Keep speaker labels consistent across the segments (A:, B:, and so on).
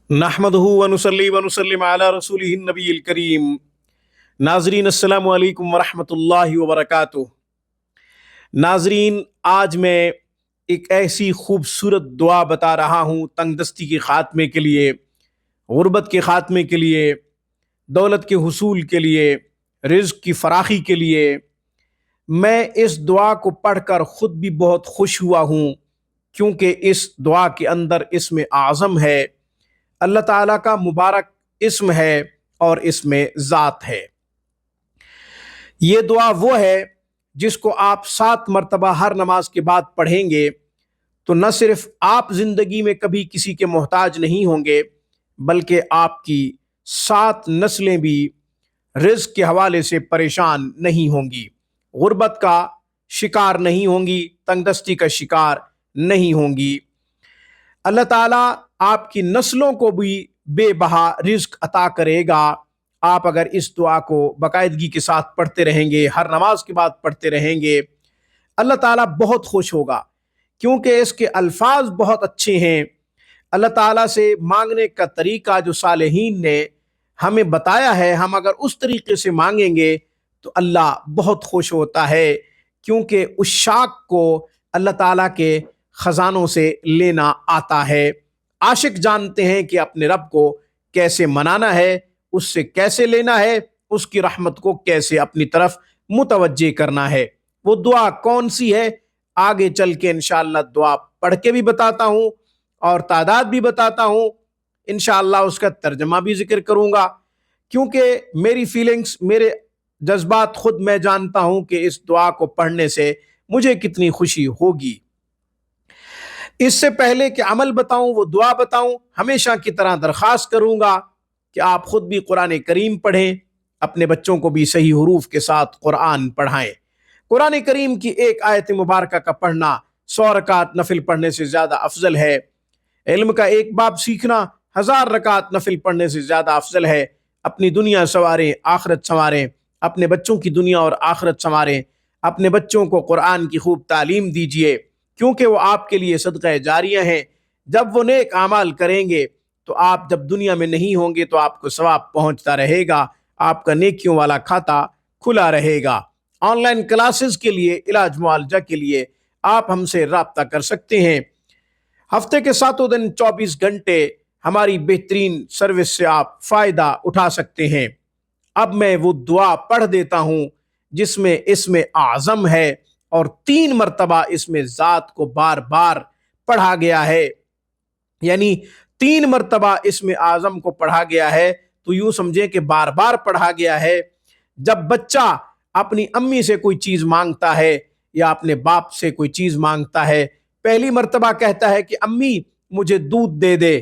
A: नहमदहु व नुसल्ली व नुसल्लिम अला रसूलिहिन नबील करीम। नाजरीन, अस्सलामु अलैकुम व रहमतुल्लाहि व बरकातुहू। नाजरीन, आज मैं एक ऐसी खूबसूरत दुआ बता रहा हूँ तंगदस्ती के ख़ात्मे के लिए, गुर्बत के ख़ात्मे के लिए, दौलत के हुसूल के लिए, रिज़्क़ की फराखी के लिए। मैं इस दुआ को पढ़कर ख़ुद भी बहुत खुश हुआ हूँ, क्योंकि इस दुआ के अंदर इसमें आज़म है, अल्लाह ताला का मुबारक इस्म है और इसमें ज़ात है। ये दुआ वो है जिसको आप 7 मरतबा हर नमाज के बाद पढ़ेंगे तो न सिर्फ आप ज़िंदगी में कभी किसी के मोहताज नहीं होंगे, बल्कि आपकी 7 नस्लें भी रिज़्क़ के हवाले से परेशान नहीं होंगी, गुर्बत का शिकार नहीं होंगी, तंगदस्ती का शिकार नहीं होंगी। अल्लाह ताला आपकी नस्लों को भी बेबहा रिज़्क़ अता करेगा। आप अगर इस दुआ को बाकायदगी के साथ पढ़ते रहेंगे, हर नमाज के बाद पढ़ते रहेंगे, अल्लाह ताला बहुत खुश होगा, क्योंकि इसके अल्फाज बहुत अच्छे हैं। अल्लाह ताला से मांगने का तरीका जो सालेहीन ने हमें बताया है, हम अगर उस तरीके से मांगेंगे तो अल्लाह बहुत खुश होता है, क्योंकि उस शाख को अल्लाह ताला के ख़जानों से लेना आता है। आशिक जानते हैं कि अपने रब को कैसे मनाना है, उससे कैसे लेना है, उसकी रहमत को कैसे अपनी तरफ मुतवज्जे करना है। वो दुआ कौन सी है, आगे चल के इंशाअल्लाह दुआ पढ़ के भी बताता हूँ और तादाद भी बताता हूँ। इंशाअल्लाह उसका तर्जमा भी जिक्र करूँगा, क्योंकि मेरी फीलिंग्स, मेरे जज्बात खुद मैं जानता हूँ कि इस दुआ को पढ़ने से मुझे कितनी खुशी होगी। इससे पहले कि अमल बताऊं, वो दुआ बताऊं, हमेशा की तरह दरख्वास्त करूंगा कि आप खुद भी कुरान करीम पढ़ें, अपने बच्चों को भी सही हरूफ के साथ कुरान पढ़ाएं। कुरान करीम की एक आयत मुबारक का पढ़ना 100 रकात नफिल पढ़ने से ज़्यादा अफजल है। इल्म का एक बाब सीखना 1000 रकात नफिल पढ़ने से ज़्यादा अफजल है। अपनी दुनिया संवारें, आखिरत संवारें, अपने बच्चों की दुनिया और आखिरत संवारें। अपने बच्चों को कुरान की खूब तालीम दीजिए, क्योंकि वो आपके लिए सदक़ा जारिया हैं। जब वो नेक आमाल करेंगे तो आप जब दुनिया में नहीं होंगे तो आपको सवाब पहुंचता रहेगा, आपका नेकियों वाला खाता खुला रहेगा। ऑनलाइन क्लासेस के लिए, इलाज मुआलजा के लिए आप हमसे राब्ता कर सकते हैं। हफ्ते के 7 दिन 24 घंटे हमारी बेहतरीन सर्विस से आप फ़ायदा उठा सकते हैं। अब मैं वो दुआ पढ़ देता हूँ जिसमें इसमें आज़म है और 3 मरतबा इसमें ज़ात को बार बार पढ़ा गया है, यानी 3 मरतबा इसमें आज़म को पढ़ा गया है। तो यूं समझें कि बार बार पढ़ा गया है। जब बच्चा अपनी अम्मी से कोई चीज़ मांगता है या अपने बाप से कोई चीज़ मांगता है, पहली मरतबा कहता है कि अम्मी मुझे दूध दे दे,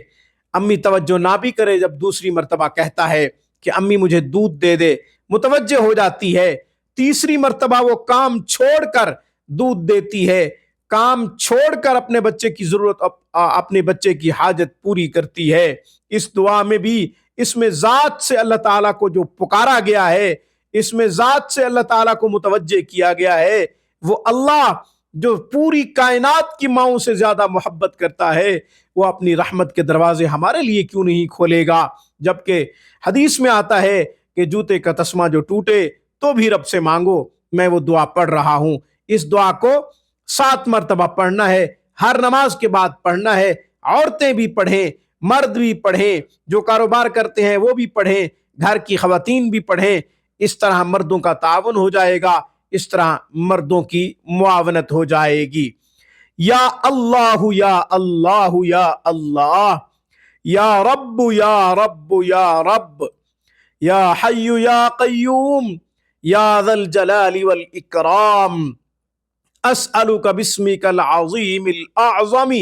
A: अम्मी तवज्जो ना भी करे, जब दूसरी मरतबा कहता है कि अम्मी मुझे दूध दे दे, मुतवज्जे हो जाती है। तीसरी मरतबा वो काम छोड़कर दूध देती है, काम छोड़कर अपने बच्चे की जरूरत, अपने बच्चे की हाजत पूरी करती है। इस दुआ में भी इसमें ज़ात से अल्लाह ताला को जो पुकारा गया है, इसमें ज़ात से अल्लाह ताला को मुतवज्जे किया गया है। वो अल्लाह जो पूरी कायनात की माओं से ज्यादा मोहब्बत करता है, वो अपनी रहमत के दरवाजे हमारे लिए क्यों नहीं खोलेगा। जबकि हदीस में आता है कि जूते का तस्मा जो टूटे तो भी रब से मांगो। मैं वो दुआ पढ़ रहा हूं। इस दुआ को 7 मरतबा पढ़ना है, हर नमाज के बाद पढ़ना है। औरतें भी पढ़ें, मर्द भी पढ़ें, जो कारोबार करते हैं वो भी पढ़ें, घर की खवातीन भी पढ़ें। इस तरह मर्दों का तावन हो जाएगा, इस तरह मर्दों की मुआवनत हो जाएगी। या अल्लाह या अल्लाह या अल्लाह, या रब्बु या रब्बु या रब्ब, या हय्यु या कय्यूम, या ज़ल जलाली वल इकराम, अस्अलुका बिस्मिकल अज़ीमिल अअज़मी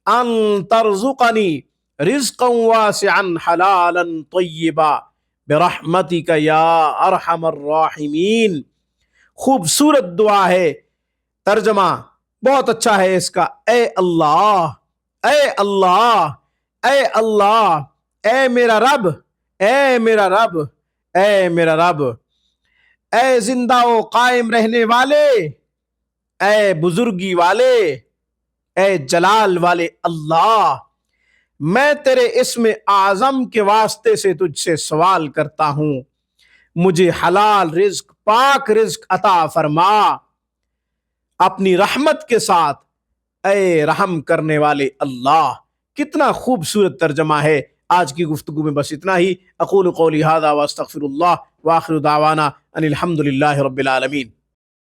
A: अन तरज़ुक़नी रिज़्क़न वासिअन हलालन तय्यिबा बिरहमतिका या अरहमर राहिमीन। खूबसूरत दुआ है। तर्जमा बहुत अच्छा है इसका। ए अल्लाह, ए अल्लाह, ए अल्लाह, ए मेरा रब, ए मेरा रब, ए मेरा रब, ए जिंदा व कायम रहने वाले, ए बुजुर्गी वाले, ए जलाल वाले अल्लाह, میں تیرے اسم اعظم کے واسطے سے تجھ سے سوال کرتا ہوں، مجھے حلال رزق، پاک رزق عطا فرما اپنی رحمت کے ساتھ، اے رحم کرنے والے اللہ۔ کتنا خوبصورت ترجمہ ہے۔ آج کی گفتگو میں بس اتنا ہی۔ اقول قولی ھذا واستغفر اللہ، وآخر دعوانا ان الحمد للہ رب العالمین۔